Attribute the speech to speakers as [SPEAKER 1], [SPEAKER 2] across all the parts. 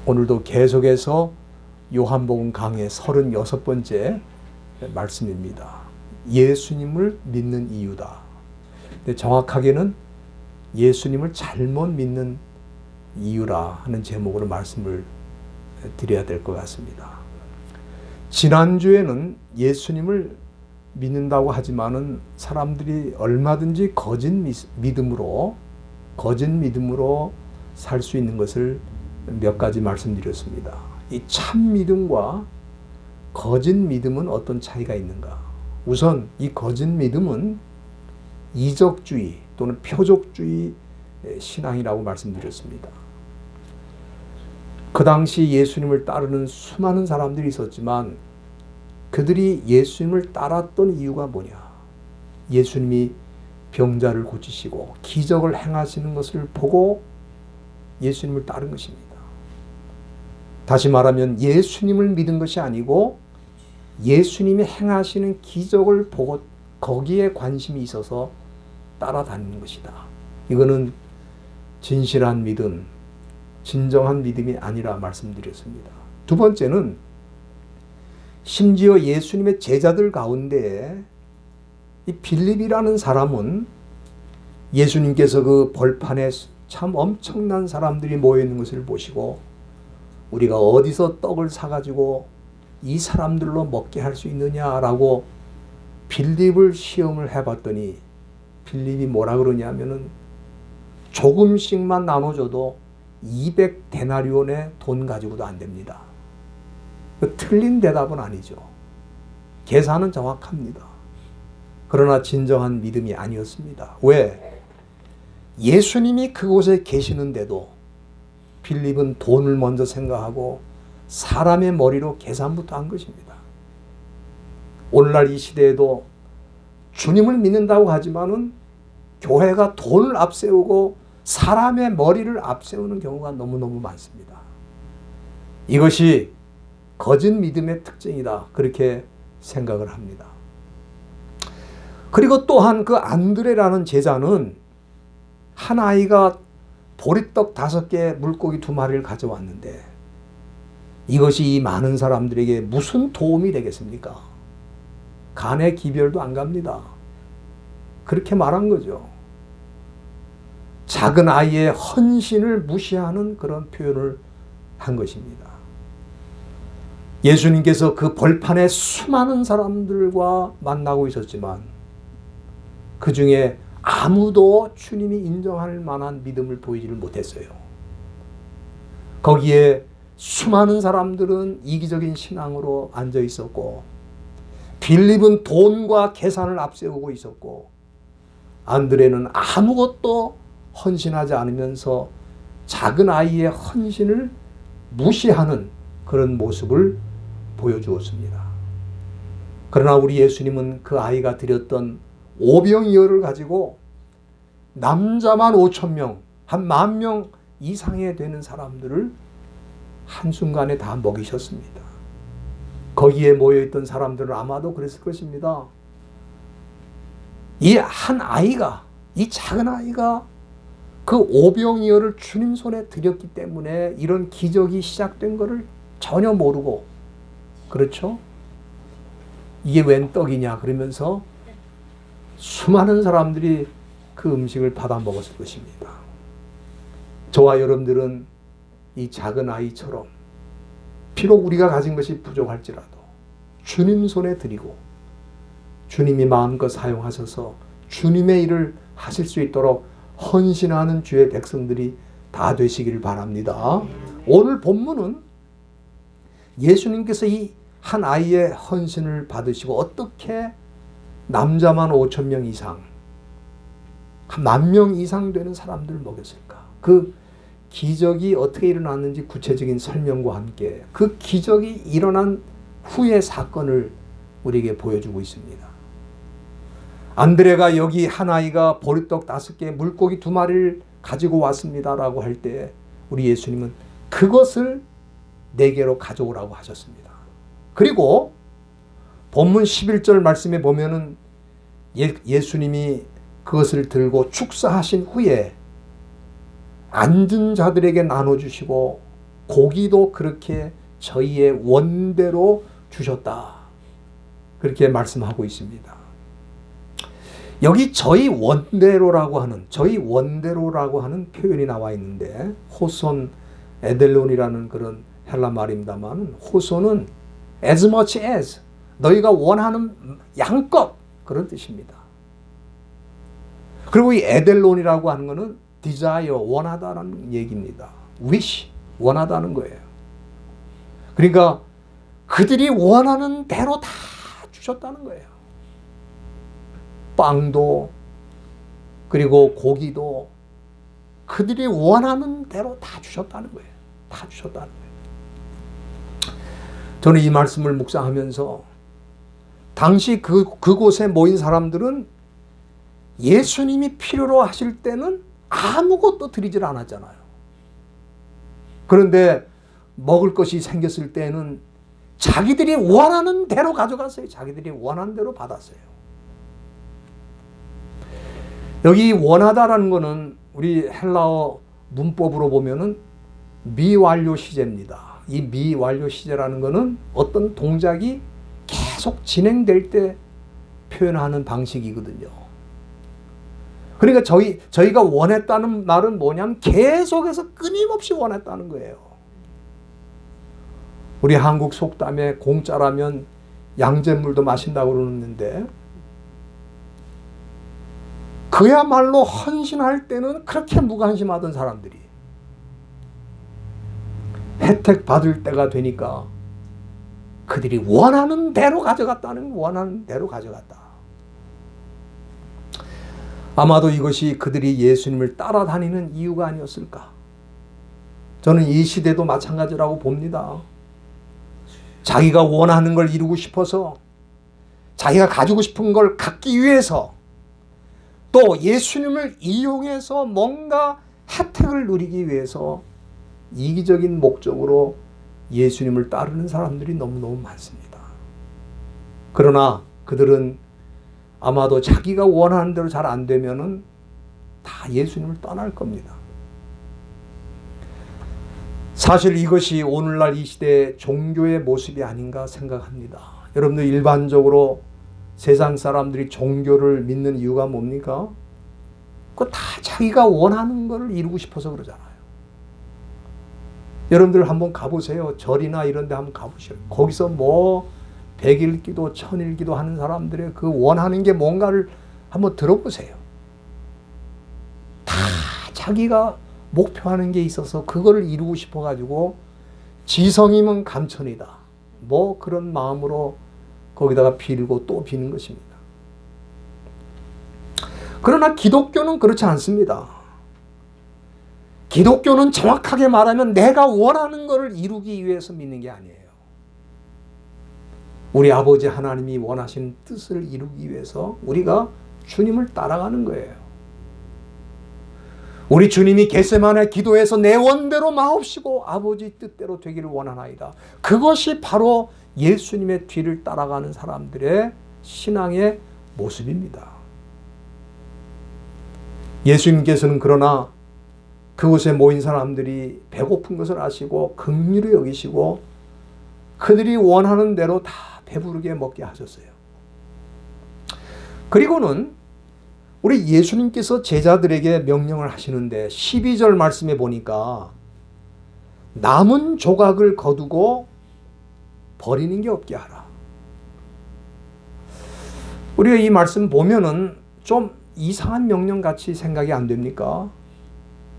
[SPEAKER 1] 오늘도 계속해서 요한복음 강의 36번째 말씀입니다. 예수님을 믿는 이유다. 근데 정확하게는 예수님을 잘못 믿는 이유라 하는 제목으로 말씀을 드려야 될 것 같습니다. 지난주에는 예수님을 믿는다고 하지만은 사람들이 얼마든지 거짓 믿음으로 살 수 있는 것을 몇 가지 말씀드렸습니다. 이 참 믿음과 거짓 믿음은 어떤 차이가 있는가? 우선 이 거짓 믿음은 이적주의 또는 표적주의 신앙이라고 말씀드렸습니다. 그 당시 예수님을 따르는 수많은 사람들이 있었지만 그들이 예수님을 따랐던 이유가 뭐냐? 예수님이 병자를 고치시고 기적을 행하시는 것을 보고 예수님을 따른 것입니다. 다시 말하면 예수님을 믿은 것이 아니고 예수님이 행하시는 기적을 보고 거기에 관심이 있어서 따라다니는 것이다. 이거는 진실한 믿음, 진정한 믿음이 아니라 말씀드렸습니다. 두 번째는 심지어 예수님의 제자들 가운데 이 빌립이라는 사람은 예수님께서 그 벌판에 참 엄청난 사람들이 모여있는 것을 보시고 우리가 어디서 떡을 사가지고 이 사람들로 먹게 할 수 있느냐라고 빌립을 시험을 해봤더니 빌립이 뭐라 그러냐면은 조금씩만 나눠줘도 200데나리온의 돈 가지고도 안 됩니다. 틀린 대답은 아니죠. 계산은 정확합니다. 그러나 진정한 믿음이 아니었습니다. 왜? 예수님이 그곳에 계시는데도 빌립은 돈을 먼저 생각하고 사람의 머리로 계산부터 한 것입니다. 오늘날 이 시대에도 주님을 믿는다고 하지만은 교회가 돈을 앞세우고 사람의 머리를 앞세우는 경우가 너무너무 많습니다. 이것이 거짓 믿음의 특징이다. 그렇게 생각을 합니다. 그리고 또한 그 안드레라는 제자는 한 아이가 보리떡 5개, 물고기 2마리를 가져왔는데 이것이 이 많은 사람들에게 무슨 도움이 되겠습니까? 간의 기별도 안 갑니다. 그렇게 말한 거죠. 작은 아이의 헌신을 무시하는 그런 표현을 한 것입니다. 예수님께서 그 벌판에 수많은 사람들과 만나고 있었지만 그 중에 아무도 주님이 인정할 만한 믿음을 보이지를 못했어요. 거기에 수많은 사람들은 이기적인 신앙으로 앉아 있었고 빌립은 돈과 계산을 앞세우고 있었고 안드레는 아무것도 헌신하지 않으면서 작은 아이의 헌신을 무시하는 그런 모습을 보여주었습니다. 그러나 우리 예수님은 그 아이가 드렸던 오병이어를 가지고 남자만 5,000명, 한 10,000명 이상에 되는 사람들을 한순간에 다 먹이셨습니다. 거기에 모여있던 사람들은 아마도 그랬을 것입니다. 이 한 아이가, 이 작은 아이가 그 오병이어를 주님 손에 드렸기 때문에 이런 기적이 시작된 것을 전혀 모르고, 그렇죠? 이게 웬 떡이냐 그러면서 수많은 사람들이 그 음식을 받아 먹었을 것입니다. 저와 여러분들은 이 작은 아이처럼 비록 우리가 가진 것이 부족할지라도 주님 손에 드리고 주님이 마음껏 사용하셔서 주님의 일을 하실 수 있도록 헌신하는 주의 백성들이 다 되시기를 바랍니다. 오늘 본문은 예수님께서 이 한 아이의 헌신을 받으시고 어떻게 남자만 5,000명 이상, 한 10,000명 이상 되는 사람들을 먹였을까? 그 기적이 어떻게 일어났는지 구체적인 설명과 함께 그 기적이 일어난 후의 사건을 우리에게 보여주고 있습니다. 안드레가 여기 한 아이가 보리떡 5개, 물고기 2마리를 가지고 왔습니다라고 할 때 우리 예수님은 그것을 내게로 가져오라고 하셨습니다. 그리고 본문 11절 말씀에 보면은 예수님이 그것을 들고 축사하신 후에 앉은 자들에게 나눠주시고 고기도 그렇게 저희의 원대로 주셨다. 그렇게 말씀하고 있습니다. 여기 저희 원대로라고 하는 표현이 나와 있는데, 호손 에델론이라는 그런 헬라 말입니다만, 호손은 as much as, 너희가 원하는 양껏, 그런 뜻입니다. 그리고 이 에델론이라고 하는 것은 desire, 원하다라는 얘기입니다. wish, 원하다는 거예요. 그러니까 그들이 원하는 대로 다 주셨다는 거예요. 빵도, 그리고 고기도 그들이 원하는 대로 다 주셨다는 거예요. 다 주셨다는 거예요. 저는 이 말씀을 묵상하면서 당시 그곳에 모인 사람들은 예수님이 필요로 하실 때는 아무것도 드리질 않았잖아요. 그런데 먹을 것이 생겼을 때는 자기들이 원하는 대로 가져갔어요. 자기들이 원하는 대로 받았어요. 여기 원하다라는 것은 우리 헬라어 문법으로 보면은 미완료 시제입니다. 이 미완료 시제라는 것은 어떤 동작이 계속 진행될 때 표현하는 방식이거든요. 그러니까 저희가 원했다는 말은 뭐냐면 계속해서 끊임없이 원했다는 거예요. 우리 한국 속담에 공짜라면 양잿물도 마신다고 그러는데, 그야말로 헌신할 때는 그렇게 무관심하던 사람들이 혜택 받을 때가 되니까 그들이 원하는 대로 가져갔다. 아마도 이것이 그들이 예수님을 따라다니는 이유가 아니었을까. 저는 이 시대도 마찬가지라고 봅니다. 자기가 원하는 걸 이루고 싶어서, 자기가 가지고 싶은 걸 갖기 위해서, 또 예수님을 이용해서 뭔가 혜택을 누리기 위해서 이기적인 목적으로 예수님을 따르는 사람들이 너무너무 많습니다. 그러나 그들은 아마도 자기가 원하는 대로 잘 안 되면은 다 예수님을 떠날 겁니다. 사실 이것이 오늘날 이 시대의 종교의 모습이 아닌가 생각합니다. 여러분들 일반적으로 세상 사람들이 종교를 믿는 이유가 뭡니까? 그거 다 자기가 원하는 걸 이루고 싶어서 그러잖아요. 여러분들 한번 가보세요. 절이나 이런 데 한번 가보세요. 거기서 뭐 100일 기도, 1000일 기도 하는 사람들의 그 원하는 게 뭔가를 한번 들어보세요. 다 자기가 목표하는 게 있어서 그거를 이루고 싶어가지고 지성이면 감천이다. 뭐 그런 마음으로 거기다가 빌고 또 비는 것입니다. 그러나 기독교는 그렇지 않습니다. 기독교는 정확하게 말하면 내가 원하는 것을 이루기 위해서 믿는 게 아니에요. 우리 아버지 하나님이 원하신 뜻을 이루기 위해서 우리가 주님을 따라가는 거예요. 우리 주님이 겟세마네 기도에서 내 원대로 마옵시고 아버지 뜻대로 되기를 원하나이다. 그것이 바로 예수님의 뒤를 따라가는 사람들의 신앙의 모습입니다. 예수님께서는 그러나 그곳에 모인 사람들이 배고픈 것을 아시고 긍휼히 여기시고 그들이 원하는 대로 다 배부르게 먹게 하셨어요. 그리고는 우리 예수님께서 제자들에게 명령을 하시는데 12절 말씀에 보니까 남은 조각을 거두고 버리는 게 없게 하라. 우리가 이 말씀 보면은 좀 이상한 명령같이 생각이 안 됩니까?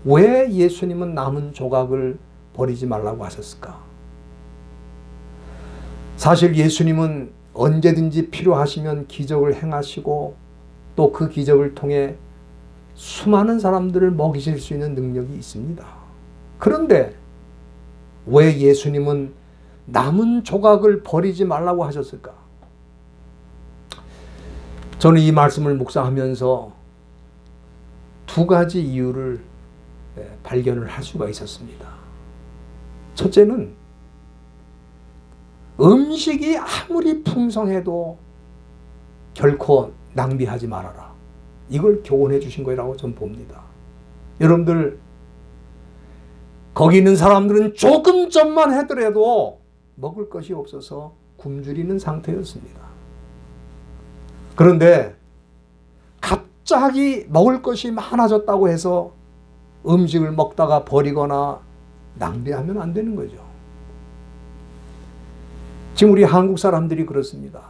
[SPEAKER 1] 왜 예수님은 남은 조각을 버리지 말라고 하셨을까? 사실 예수님은 언제든지 필요하시면 기적을 행하시고 또 그 기적을 통해 수많은 사람들을 먹이실 수 있는 능력이 있습니다. 그런데 왜 예수님은 남은 조각을 버리지 말라고 하셨을까? 저는 이 말씀을 묵상하면서 두 가지 이유를 발견을 할 수가 있었습니다. 첫째는 음식이 아무리 풍성해도 결코 낭비하지 말아라. 이걸 교훈해 주신 거라고 저는 봅니다. 여러분들 거기 있는 사람들은 조금 전만 하더라도 먹을 것이 없어서 굶주리는 상태였습니다. 그런데 갑자기 먹을 것이 많아졌다고 해서 음식을 먹다가 버리거나 낭비하면 안 되는 거죠. 지금 우리 한국 사람들이 그렇습니다.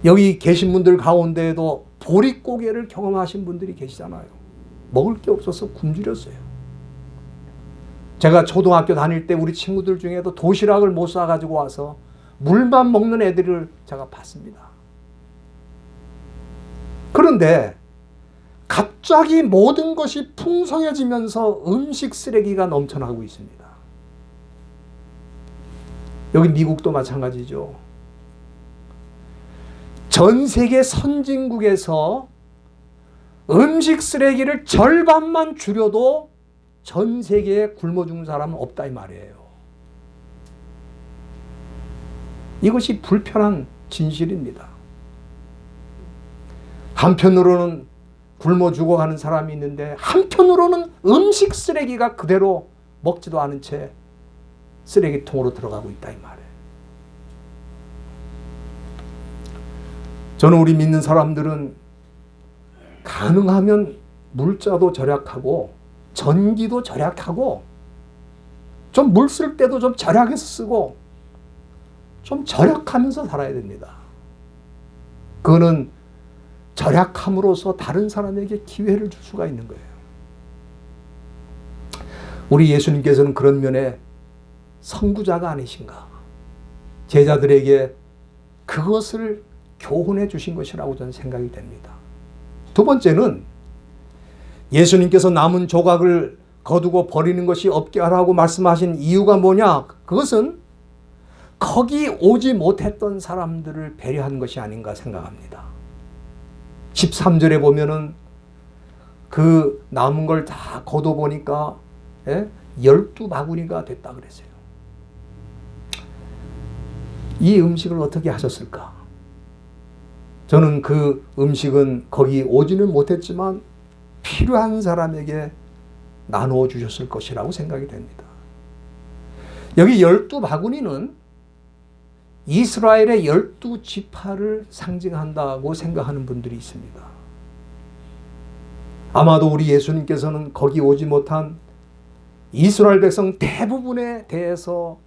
[SPEAKER 1] 여기 계신 분들 가운데에도 보릿고개를 경험하신 분들이 계시잖아요. 먹을 게 없어서 굶주렸어요. 제가 초등학교 다닐 때 우리 친구들 중에도 도시락을 못 싸가지고 와서 물만 먹는 애들을 제가 봤습니다. 그런데 갑자기 모든 것이 풍성해지면서 음식 쓰레기가 넘쳐나고 있습니다. 여기 미국도 마찬가지죠. 전 세계 선진국에서 음식 쓰레기를 절반만 줄여도 전 세계에 굶어 죽는 사람은 없다 이 말이에요. 이것이 불편한 진실입니다. 한편으로는 굶어 죽어가는 사람이 있는데 한편으로는 음식 쓰레기가 그대로 먹지도 않은 채 쓰레기통으로 들어가고 있다 이 말이에요. 저는 우리 믿는 사람들은 가능하면 물자도 절약하고 전기도 절약하고 좀 물 쓸 때도 좀 절약해서 쓰고 좀 절약하면서 살아야 됩니다. 그거는 절약함으로써 다른 사람에게 기회를 줄 수가 있는 거예요. 우리 예수님께서는 그런 면에 선구자가 아니신가? 제자들에게 그것을 교훈해 주신 것이라고 저는 생각이 됩니다. 두 번째는 예수님께서 남은 조각을 거두고 버리는 것이 없게 하라고 말씀하신 이유가 뭐냐? 그것은 거기 오지 못했던 사람들을 배려한 것이 아닌가 생각합니다. 13절에 보면은 그 남은 걸 다 거둬보니까 12바구니가 됐다 그랬어요. 이 음식을 어떻게 하셨을까? 저는 그 음식은 거기 오지는 못했지만 필요한 사람에게 나누어 주셨을 것이라고 생각이 됩니다. 여기 12바구니는 이스라엘의 12지파를 상징한다고 생각하는 분들이 있습니다. 아마도 우리 예수님께서는 거기 오지 못한 이스라엘 백성 대부분에 대해서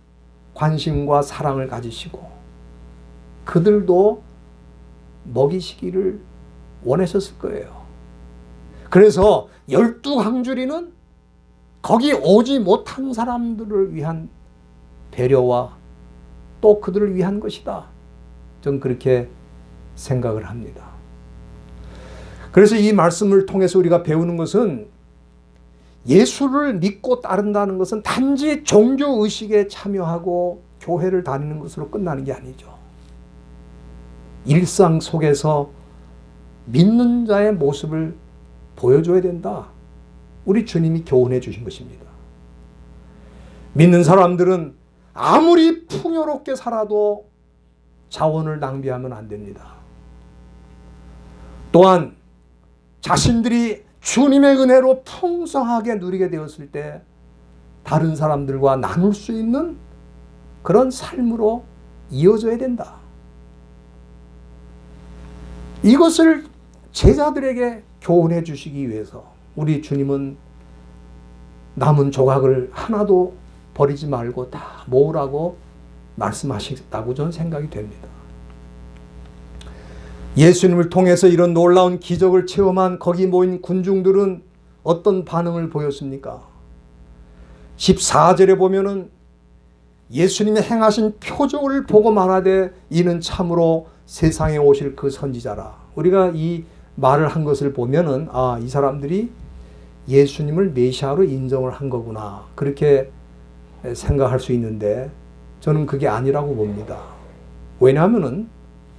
[SPEAKER 1] 관심과 사랑을 가지시고 그들도 먹이시기를 원하셨을 거예요. 그래서 12강주리는 거기 오지 못한 사람들을 위한 배려와 또 그들을 위한 것이다. 저는 그렇게 생각을 합니다. 그래서 이 말씀을 통해서 우리가 배우는 것은 예수를 믿고 따른다는 것은 단지 종교의식에 참여하고 교회를 다니는 것으로 끝나는 게 아니죠. 일상 속에서 믿는 자의 모습을 보여줘야 된다. 우리 주님이 교훈해 주신 것입니다. 믿는 사람들은 아무리 풍요롭게 살아도 자원을 낭비하면 안 됩니다. 또한 자신들이 주님의 은혜로 풍성하게 누리게 되었을 때 다른 사람들과 나눌 수 있는 그런 삶으로 이어져야 된다. 이것을 제자들에게 교훈해 주시기 위해서 우리 주님은 남은 조각을 하나도 버리지 말고 다 모으라고 말씀하셨다고 저는 생각이 됩니다. 예수님을 통해서 이런 놀라운 기적을 체험한 거기 모인 군중들은 어떤 반응을 보였습니까? 14절에 보면은 예수님의 행하신 표적을 보고 말하되 이는 참으로 세상에 오실 그 선지자라. 우리가 이 말을 한 것을 보면은 이 사람들이 예수님을 메시아로 인정을 한 거구나. 그렇게 생각할 수 있는데 저는 그게 아니라고 봅니다. 왜냐하면은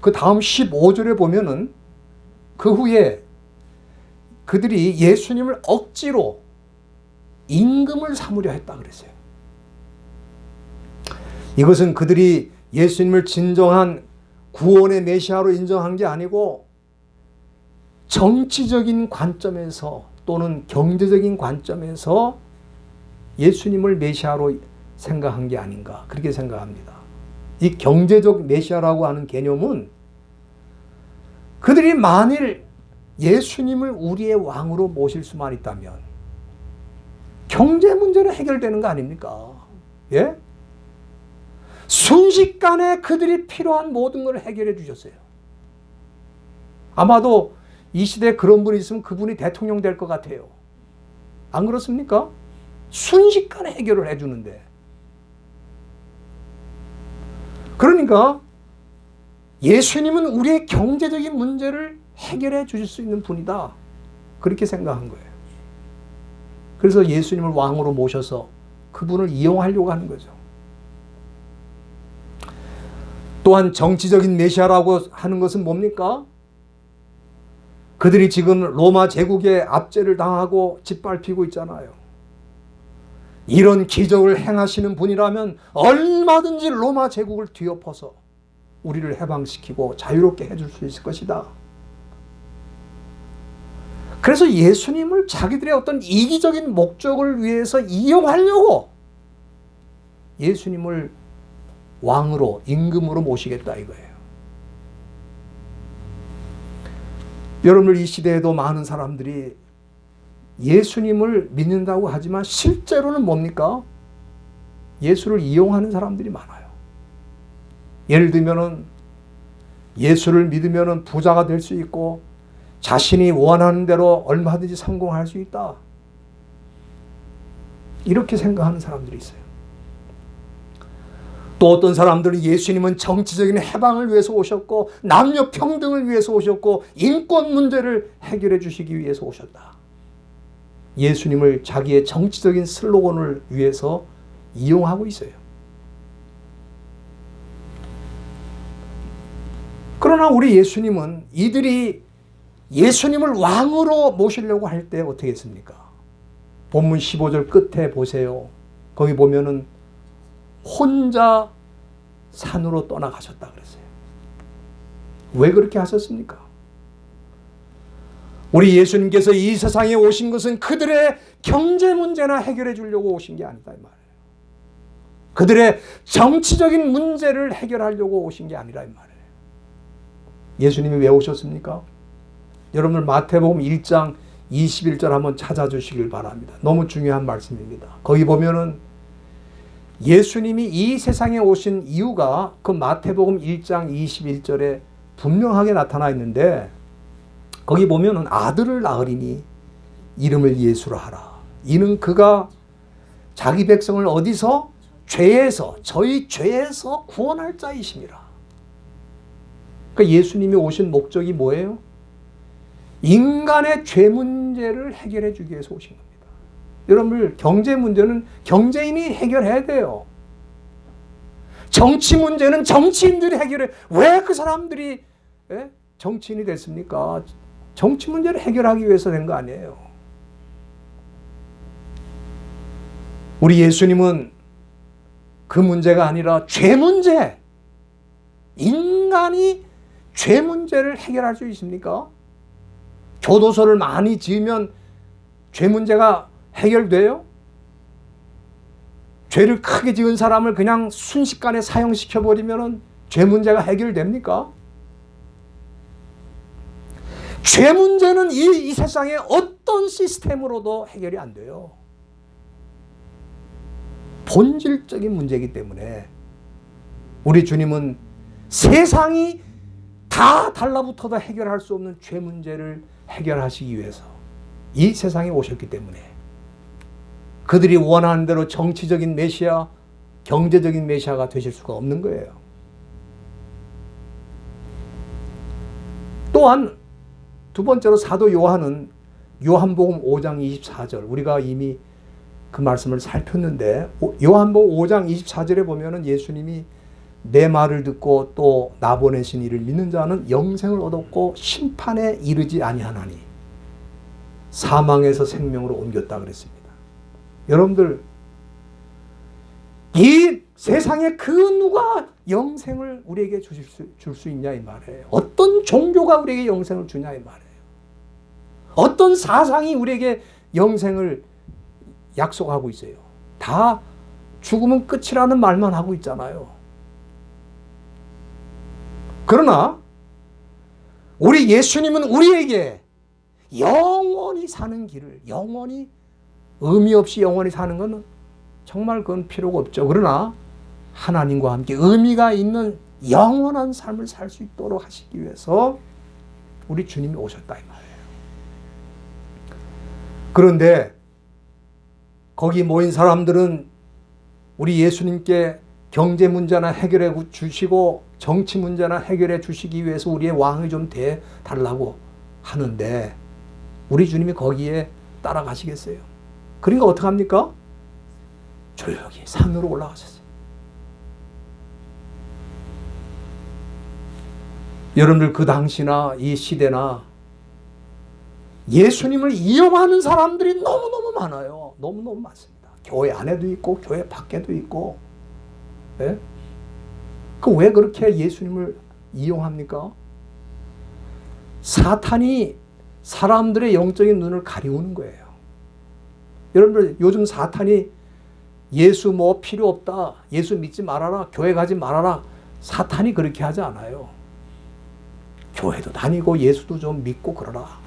[SPEAKER 1] 그 다음 15절에 보면은 그 후에 그들이 예수님을 억지로 임금을 삼으려 했다 그랬어요. 이것은 그들이 예수님을 진정한 구원의 메시아로 인정한 게 아니고 정치적인 관점에서 또는 경제적인 관점에서 예수님을 메시아로 생각한 게 아닌가 그렇게 생각합니다. 이 경제적 메시아라고 하는 개념은 그들이 만일 예수님을 우리의 왕으로 모실 수만 있다면 경제 문제는 해결되는 거 아닙니까? 예? 순식간에 그들이 필요한 모든 걸 해결해 주셨어요. 아마도 이 시대에 그런 분이 있으면 그분이 대통령 될 것 같아요. 안 그렇습니까? 순식간에 해결을 해주는데. 그러니까 예수님은 우리의 경제적인 문제를 해결해 주실 수 있는 분이다. 그렇게 생각한 거예요. 그래서 예수님을 왕으로 모셔서 그분을 이용하려고 하는 거죠. 또한 정치적인 메시아라고 하는 것은 뭡니까? 그들이 지금 로마 제국의 압제를 당하고 짓밟히고 있잖아요. 이런 기적을 행하시는 분이라면 얼마든지 로마 제국을 뒤엎어서 우리를 해방시키고 자유롭게 해줄 수 있을 것이다. 그래서 예수님을 자기들의 어떤 이기적인 목적을 위해서 이용하려고 예수님을 왕으로 임금으로 모시겠다 이거예요. 여러분들 이 시대에도 많은 사람들이 예수님을 믿는다고 하지만 실제로는 뭡니까? 예수를 이용하는 사람들이 많아요. 예를 들면은 예수를 믿으면은 부자가 될 수 있고 자신이 원하는 대로 얼마든지 성공할 수 있다. 이렇게 생각하는 사람들이 있어요. 또 어떤 사람들은 예수님은 정치적인 해방을 위해서 오셨고 남녀 평등을 위해서 오셨고 인권 문제를 해결해 주시기 위해서 오셨다. 예수님을 자기의 정치적인 슬로건을 위해서 이용하고 있어요. 그러나 우리 예수님은 이들이 예수님을 왕으로 모시려고 할 때 어떻게 했습니까? 본문 15절 끝에 보세요. 거기 보면은 혼자 산으로 떠나가셨다 그랬어요. 왜 그렇게 하셨습니까? 우리 예수님께서 이 세상에 오신 것은 그들의 경제 문제나 해결해 주려고 오신 게 아니다 이 말이에요. 그들의 정치적인 문제를 해결하려고 오신 게 아니라 이 말이에요. 예수님이 왜 오셨습니까? 여러분들 마태복음 1장 21절 한번 찾아주시길 바랍니다. 너무 중요한 말씀입니다. 거기 보면은 예수님이 이 세상에 오신 이유가 그 마태복음 1장 21절에 분명하게 나타나 있는데 거기 보면은 아들을 낳으리니 이름을 예수라 하라. 이는 그가 자기 백성을 어디서? 죄에서, 저희 죄에서 구원할 자이심이라. 그러니까 예수님이 오신 목적이 뭐예요? 인간의 죄 문제를 해결해 주기 위해서 오신 겁니다. 여러분들 경제 문제는 경제인이 해결해야 돼요. 정치 문제는 정치인들이 해결해. 왜 그 사람들이 정치인이 됐습니까? 정치 문제를 해결하기 위해서 된 거 아니에요. 우리 예수님은 그 문제가 아니라 죄 문제, 인간이 죄 문제를 해결할 수 있습니까? 교도소를 많이 지으면 죄 문제가 해결돼요? 죄를 크게 지은 사람을 그냥 순식간에 사형시켜버리면 죄 문제가 해결됩니까? 죄 문제는 이 세상에 어떤 시스템으로도 해결이 안 돼요. 본질적인 문제이기 때문에 우리 주님은 세상이 다 달라붙어도 해결할 수 없는 죄 문제를 해결하시기 위해서 이 세상에 오셨기 때문에 그들이 원하는 대로 정치적인 메시아, 경제적인 메시아가 되실 수가 없는 거예요. 또한 두 번째로 사도 요한은 요한복음 5장 24절 우리가 이미 그 말씀을 살폈는데 요한복음 5장 24절에 보면은 예수님이 내 말을 듣고 또 나 보내신 이를 믿는 자는 영생을 얻었고 심판에 이르지 아니하나니 사망에서 생명으로 옮겼다 그랬습니다. 여러분들 이 세상에 그 누가 영생을 우리에게 줄 수 있냐 이 말이에요. 어떤 종교가 우리에게 영생을 주냐 이 말이에요. 어떤 사상이 우리에게 영생을 약속하고 있어요. 다 죽으면 끝이라는 말만 하고 있잖아요. 그러나 우리 예수님은 우리에게 영원히 사는 길을, 영원히 의미 없이 영원히 사는 것은 정말 그건 필요가 없죠. 그러나 하나님과 함께 의미가 있는 영원한 삶을 살 수 있도록 하시기 위해서 우리 주님이 오셨다 이 말이에요. 그런데 거기 모인 사람들은 우리 예수님께 경제 문제나 해결해 주시고 정치 문제나 해결해 주시기 위해서 우리의 왕이 좀 돼 달라고 하는데 우리 주님이 거기에 따라가시겠어요? 그러니까 어떡합니까? 조용히 산으로 올라가셨어요. 여러분들 그 당시나 이 시대나 예수님을 이용하는 사람들이 너무너무 많아요. 너무너무 많습니다. 교회 안에도 있고 교회 밖에도 있고. 예? 그 왜 그렇게 예수님을 이용합니까? 사탄이 사람들의 영적인 눈을 가리우는 거예요. 여러분들 요즘 사탄이 예수 뭐 필요 없다, 예수 믿지 말아라, 교회 가지 말아라, 사탄이 그렇게 하지 않아요. 교회도 다니고 예수도 좀 믿고 그러라.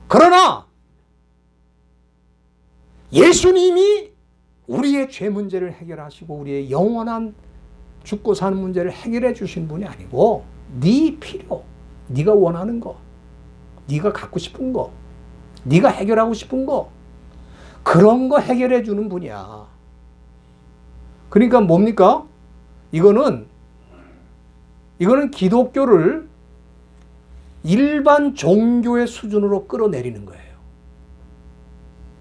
[SPEAKER 1] 그러나 예수님이 우리의 죄 문제를 해결하시고 우리의 영원한 죽고 사는 문제를 해결해 주신 분이 아니고 네 필요, 네가 원하는 거, 네가 갖고 싶은 거, 네가 해결하고 싶은 거, 그런 거 해결해 주는 분이야. 그러니까 뭡니까? 이거는 기독교를 일반 종교의 수준으로 끌어내리는 거예요.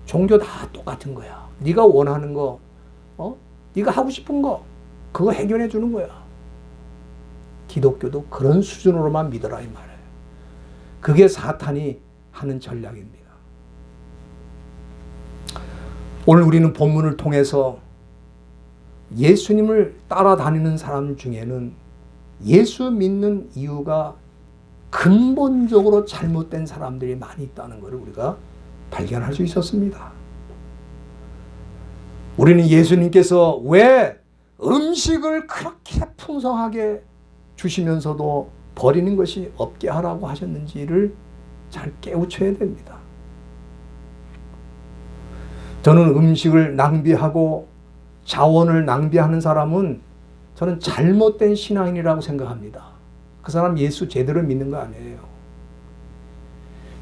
[SPEAKER 1] 종교 다 똑같은 거야. 네가 원하는 거, 네가 하고 싶은 거, 그거 해결해 주는 거야. 기독교도 그런 수준으로만 믿어라 이 말이에요. 그게 사탄이 하는 전략입니다. 오늘 우리는 본문을 통해서 예수님을 따라다니는 사람 중에는 예수 믿는 이유가 근본적으로 잘못된 사람들이 많이 있다는 것을 우리가 발견할 수 있었습니다. 우리는 예수님께서 왜 음식을 그렇게 풍성하게 주시면서도 버리는 것이 없게 하라고 하셨는지를 잘 깨우쳐야 됩니다. 저는 음식을 낭비하고 자원을 낭비하는 사람은 저는 잘못된 신앙인이라고 생각합니다. 그 사람 예수 제대로 믿는 거 아니에요.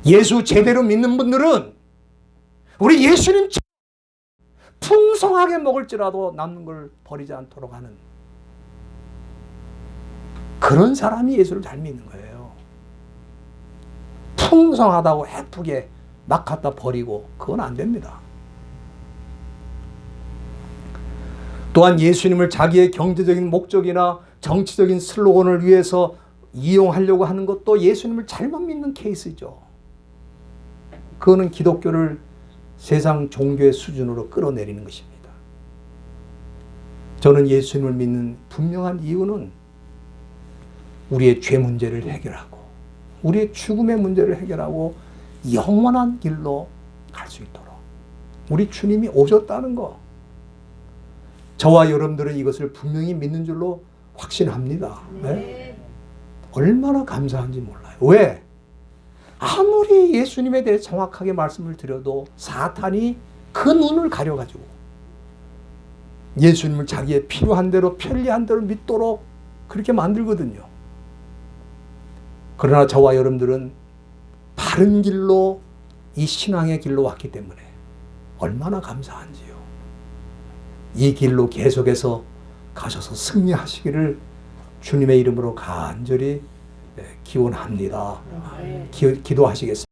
[SPEAKER 1] 예수 제대로 믿는 분들은 우리 예수님 풍성하게 먹을지라도 남는 걸 버리지 않도록 하는 그런 사람이 예수를 잘 믿는 거예요. 풍성하다고 예쁘게 막 갖다 버리고 그건 안 됩니다. 또한 예수님을 자기의 경제적인 목적이나 정치적인 슬로건을 위해서 이용하려고 하는 것도 예수님을 잘못 믿는 케이스죠. 그거는 기독교를 세상 종교의 수준으로 끌어내리는 것입니다. 저는 예수님을 믿는 분명한 이유는 우리의 죄 문제를 해결하고 우리의 죽음의 문제를 해결하고 영원한 길로 갈 수 있도록 우리 주님이 오셨다는 거, 저와 여러분들은 이것을 분명히 믿는 줄로 확신합니다. 네? 얼마나 감사한지 몰라요. 왜? 아무리 예수님에 대해 정확하게 말씀을 드려도 사탄이 그 눈을 가려가지고 예수님을 자기의 필요한 대로 편리한 대로 믿도록 그렇게 만들거든요. 그러나 저와 여러분들은 바른 길로 이 신앙의 길로 왔기 때문에 얼마나 감사한지요. 이 길로 계속해서 가셔서 승리하시기를 주님의 이름으로 간절히 기원합니다. 기도하시겠습니다.